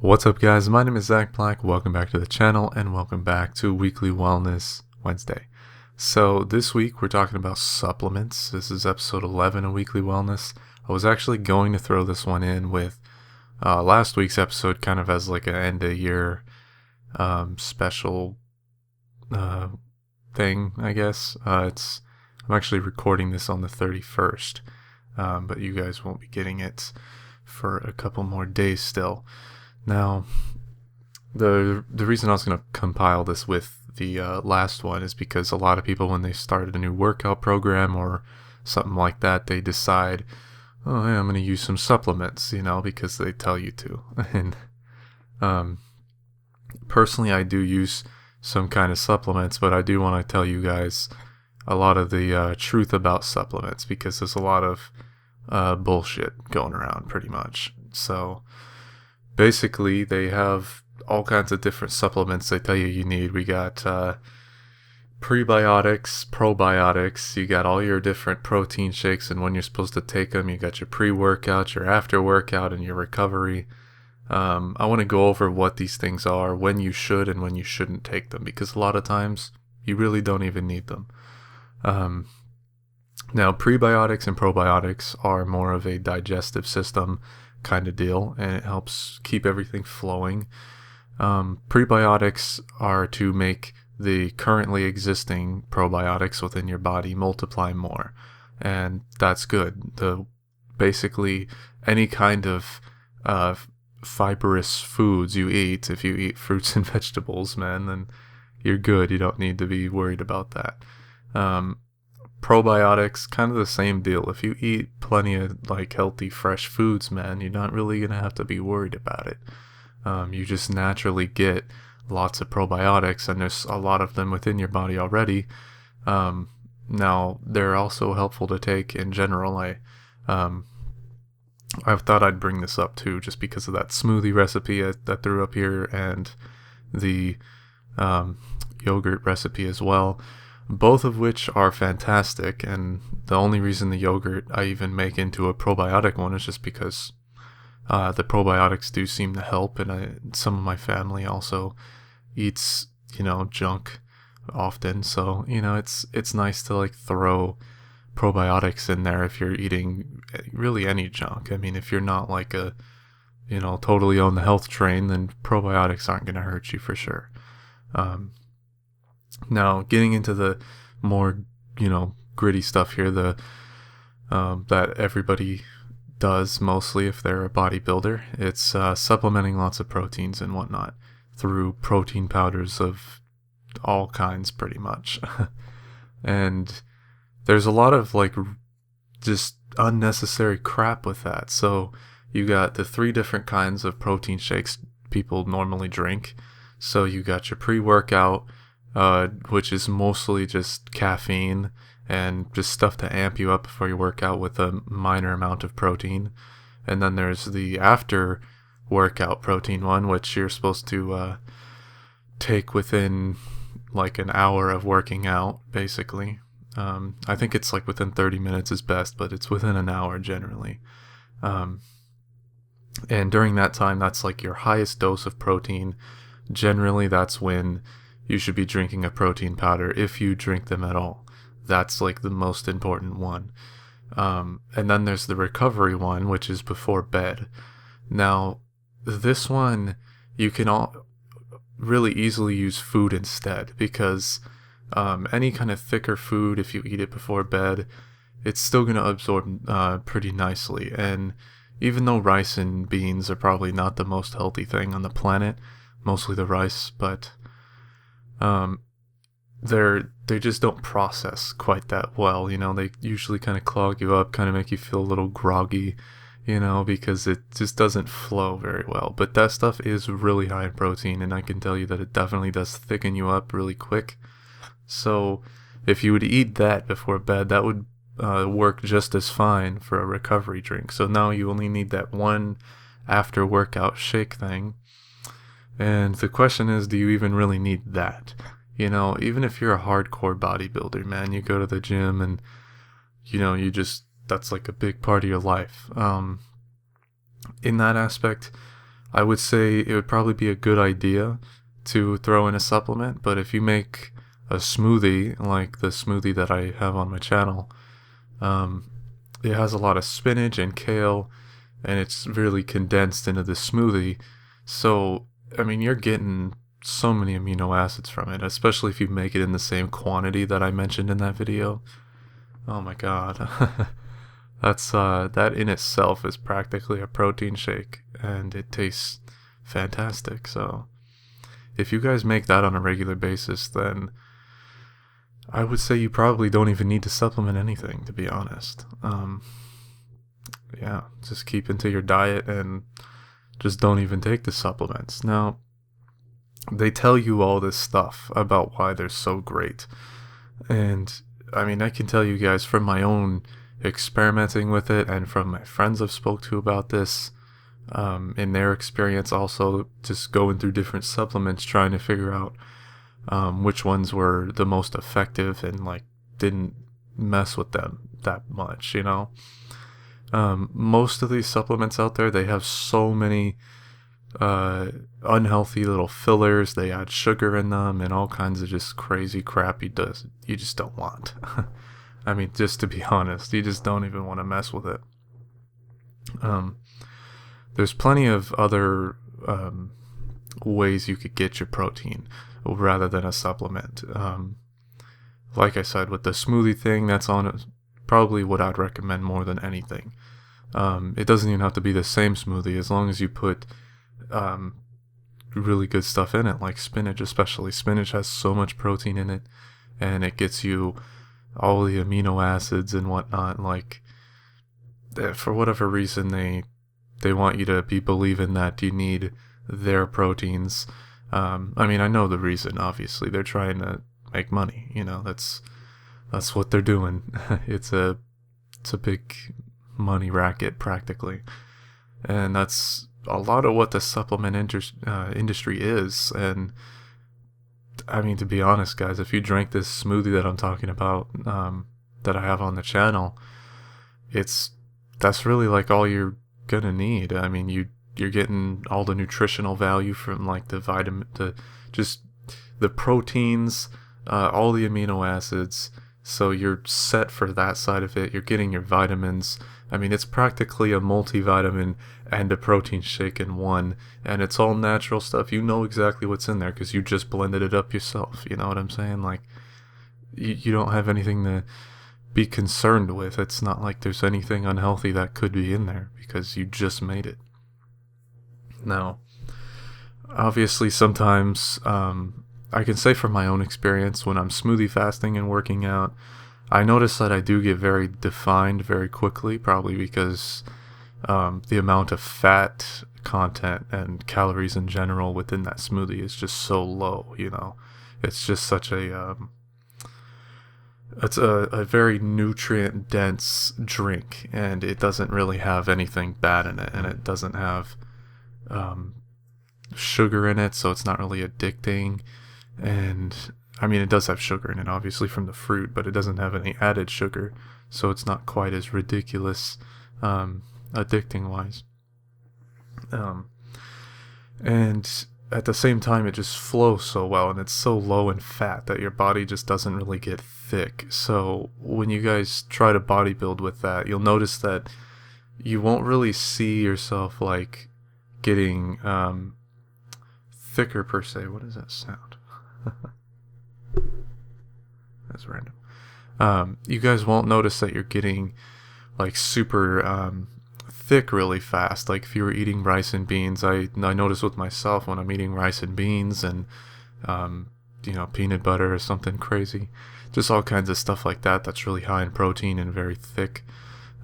What's up, guys? My name is Zach Black. Welcome back to the channel and welcome back to Weekly Wellness Wednesday. So this week we're talking about supplements. This is episode 11 of Weekly Wellness. I was actually going to throw this one in with last week's episode kind of as like an end of year special thing, I guess. I'm actually recording this on the 31st, but you guys won't be getting it for a couple more days still. Now, the reason I was going to compile this with the last one is because a lot of people, when they started a new workout program or something like that, they decide, oh, yeah, I'm going to use some supplements, because they tell you to. And personally, I do use some kind of supplements, but I do want to tell you guys a lot of the truth about supplements, because there's a lot of bullshit going around, pretty much. So basically, they have all kinds of different supplements they tell you need. We got prebiotics, probiotics. You got all your different protein shakes and when you're supposed to take them. You got your pre-workout, your after-workout, and your recovery. I want to go over what these things are, when you should and when you shouldn't take them, because a lot of times you really don't even need them. Now, prebiotics and probiotics are more of a digestive system kind of deal, and it helps keep everything flowing. Prebiotics are to make the currently existing probiotics within your body multiply more, and that's good. Basically any kind of fibrous foods you eat, if you eat fruits and vegetables, man, then you're good. You don't need to be worried about that. Probiotics, kind of the same deal. If you eat plenty of healthy fresh foods, man, you're not really gonna have to be worried about it. You just naturally get lots of probiotics, and there's a lot of them within your body already. Now they're also helpful to take in general. I thought I'd bring this up too, just because of that smoothie recipe I threw up here, and the yogurt recipe as well. Both of which are fantastic, and the only reason the yogurt I even make into a probiotic one is just because the probiotics do seem to help, and some of my family also eats, junk often, so, it's nice to throw probiotics in there if you're eating really any junk. I mean, if you're not totally on the health train, then probiotics aren't going to hurt you for sure. Now, getting into the more, gritty stuff here, that everybody does mostly if they're a bodybuilder, it's supplementing lots of proteins and whatnot through protein powders of all kinds, pretty much. And there's a lot of just unnecessary crap with that. So you got the 3 different kinds of protein shakes people normally drink. So you got your pre-workout, which is mostly just caffeine and just stuff to amp you up before you work out with a minor amount of protein. And then there's the after workout protein one, which you're supposed to take within an hour of working out, basically. I think it's within 30 minutes is best, but it's within an hour generally. And during that time, that's your highest dose of protein. Generally, that's when you should be drinking a protein powder, if you drink them at all. That's the most important one. And then there's the recovery one, which is before bed. Now, this one, you can really easily use food instead, because any kind of thicker food, if you eat it before bed, it's still going to absorb pretty nicely. And even though rice and beans are probably not the most healthy thing on the planet, mostly the rice, but they just don't process quite that well. They usually kind of clog you up, kind of make you feel a little groggy, because it just doesn't flow very well. But that stuff is really high in protein, and I can tell you that it definitely does thicken you up really quick. So if you would eat that before bed, that would work just as fine for a recovery drink. So now you only need that one after workout shake thing. And the question is, do you even really need that? Even if you're a hardcore bodybuilder, man, you go to the gym and, that's a big part of your life. In that aspect, I would say it would probably be a good idea to throw in a supplement, but if you make a smoothie like the smoothie that I have on my channel, it has a lot of spinach and kale, and it's really condensed into the smoothie. So, I mean, you're getting so many amino acids from it, especially if you make it in the same quantity that I mentioned in that video. Oh my god. That's that in itself is practically a protein shake, and it tastes fantastic. So, if you guys make that on a regular basis, then I would say you probably don't even need to supplement anything, to be honest. Yeah, just keep into your diet and just don't even take the supplements. Now, they tell you all this stuff about why they're so great. And, I mean, I can tell you guys from my own experimenting with it and from my friends I've spoke to about this, in their experience also just going through different supplements trying to figure out which ones were the most effective and like didn't mess with them that much, you know. Most of these supplements out there, they have so many unhealthy little fillers. They add sugar in them and all kinds of just crazy crap you just don't want. I mean, just to be honest, you just don't even want to mess with it. There's plenty of other ways you could get your protein rather than a supplement. Like I said, with the smoothie thing, that's probably what I'd recommend more than anything. It doesn't even have to be the same smoothie, as long as you put really good stuff in it, like spinach especially. Spinach has so much protein in it, and it gets you all the amino acids and whatnot. Like, for whatever reason, they want you to be believing that you need their proteins. I mean, I know the reason, obviously. They're trying to make money, you know, that's what they're doing. It's a big money racket, practically. And that's a lot of what the supplement industry is. And I mean, to be honest, guys, if you drink this smoothie that I'm talking about, that I have on the channel, that's really like all you're gonna need. I mean, you're getting all the nutritional value from like just the proteins, all the amino acids. So you're set for that side of it. You're getting your vitamins. I mean, it's practically a multivitamin and a protein shake in one, and it's all natural stuff. You know exactly what's in there because you just blended it up yourself. You know what I'm saying? Like, you don't have anything to be concerned with. It's not like there's anything unhealthy that could be in there because you just made it. Now, obviously, sometimes I can say from my own experience, when I'm smoothie fasting and working out, I notice that I do get very defined very quickly, probably because the amount of fat content and calories in general within that smoothie is just so low, you know. It's just such it's a very nutrient dense drink, and it doesn't really have anything bad in it, and it doesn't have sugar in it, so it's not really addicting. And I mean, it does have sugar in it, obviously, from the fruit, but it doesn't have any added sugar, so it's not quite as ridiculous addicting wise. And at the same time, it just flows so well, and it's so low in fat that your body just doesn't really get thick. So when you guys try to bodybuild with that, you'll notice that you won't really see yourself like getting thicker per se. What does that sound? That's random. You guys won't notice that you're getting like super thick really fast. Like if you were eating rice and beans, I notice with myself when I'm eating rice and beans and peanut butter or something crazy, just all kinds of stuff like that that's really high in protein and very thick.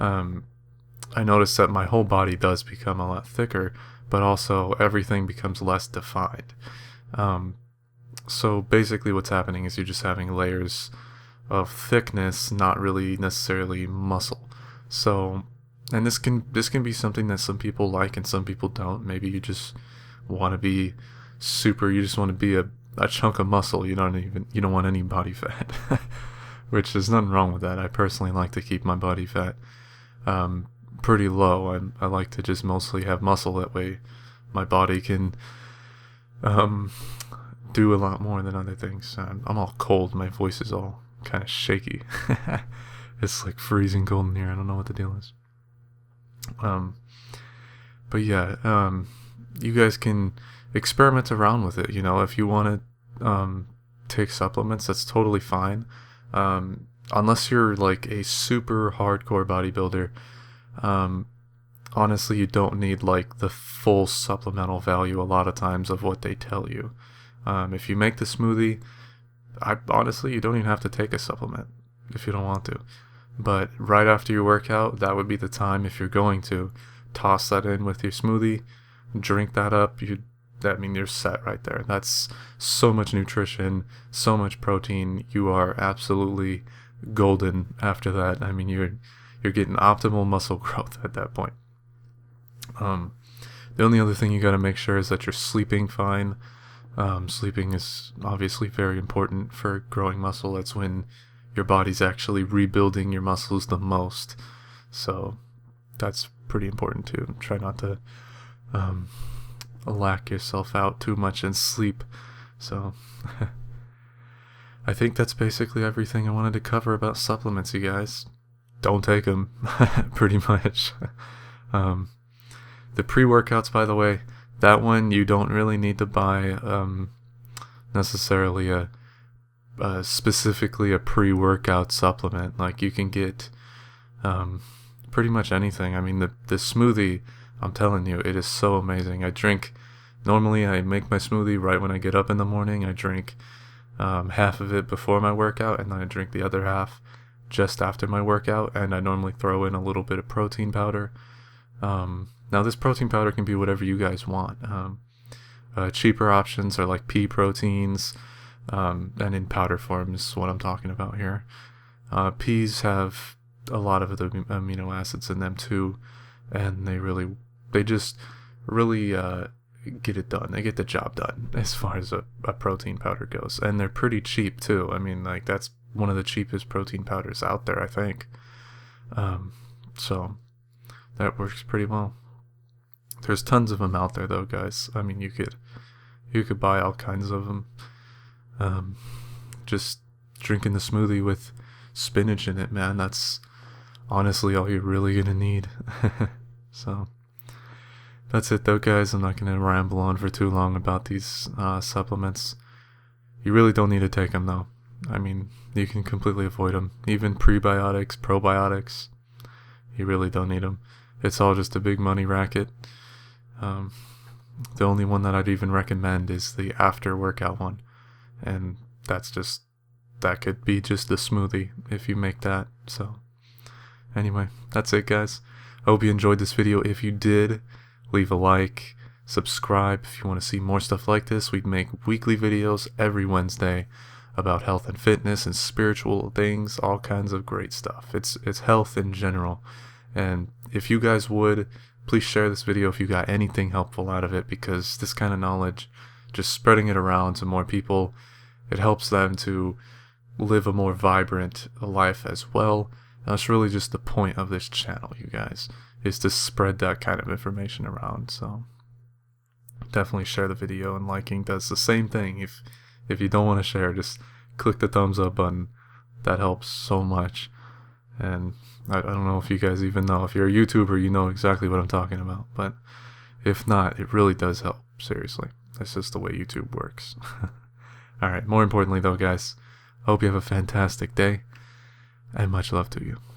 I notice that my whole body does become a lot thicker, but also everything becomes less defined. So basically what's happening is you're just having layers of thickness, not really necessarily muscle. So, and this can be something that some people like and some people don't. Maybe you just want to be you just want to be a chunk of muscle. You don't want any body fat, which there's nothing wrong with that. I personally like to keep my body fat pretty low. I like to just mostly have muscle, that way my body can do a lot more than other things. I'm all cold. My voice is all kind of shaky. It's like freezing cold in here. I don't know what the deal is. But yeah, you guys can experiment around with it. You know, if you want to take supplements, that's totally fine. Unless you're like a super hardcore bodybuilder, honestly, you don't need like the full supplemental value a lot of times of what they tell you. If you make the smoothie, honestly, you don't even have to take a supplement if you don't want to. But right after your workout, that would be the time, if you're going to, toss that in with your smoothie, drink that up. You're set right there. That's so much nutrition, so much protein. You are absolutely golden after that. I mean, you're getting optimal muscle growth at that point. The only other thing you got to make sure is that you're sleeping fine. Sleeping is obviously very important for growing muscle. That's when your body's actually rebuilding your muscles the most. So that's pretty important too. Try not to lack yourself out too much in sleep. So I think that's basically everything I wanted to cover about supplements, you guys. Don't take them, pretty much. The pre-workouts, by the way, that one you don't really need to buy necessarily specifically a pre-workout supplement. Like, you can get pretty much anything. I mean, the smoothie, I'm telling you, it is so amazing. Normally I make my smoothie right when I get up in the morning. I drink half of it before my workout, and then I drink the other half just after my workout, and I normally throw in a little bit of protein powder. Now, this protein powder can be whatever you guys want. Cheaper options are like pea proteins, and in powder form is what I'm talking about here. Peas have a lot of the amino acids in them too, and they just really get it done. They get the job done as far as a protein powder goes, and they're pretty cheap too. I mean, like, that's one of the cheapest protein powders out there, I think. So that works pretty well. There's tons of them out there though, guys. I mean, you could buy all kinds of them. Just drinking the smoothie with spinach in it, man, that's honestly all you're really gonna need. So that's it though, guys. I'm not gonna ramble on for too long about these supplements. You really don't need to take them though. I mean, you can completely avoid them. Even prebiotics, probiotics, you really don't need them. It's all just a big money racket. The only one that I'd even recommend is the after workout one, and that could be just the smoothie if you make that. So anyway, that's it, guys. I hope you enjoyed this video. If you did, leave a like, subscribe if you want to see more stuff like this. We'd make weekly videos every Wednesday about health and fitness and spiritual things, all kinds of great stuff. It's health in general. And if you guys would, please share this video if you got anything helpful out of it, because this kind of knowledge, just spreading it around to more people, it helps them to live a more vibrant life as well. And that's really just the point of this channel, you guys, is to spread that kind of information around. So definitely share the video, and liking does the same thing. If you don't want to share, just click the thumbs up button. That helps so much. And I don't know if you guys even know. If you're a YouTuber, you know exactly what I'm talking about. But if not, it really does help. Seriously. That's just the way YouTube works. Alright, more importantly though, guys, I hope you have a fantastic day, and much love to you.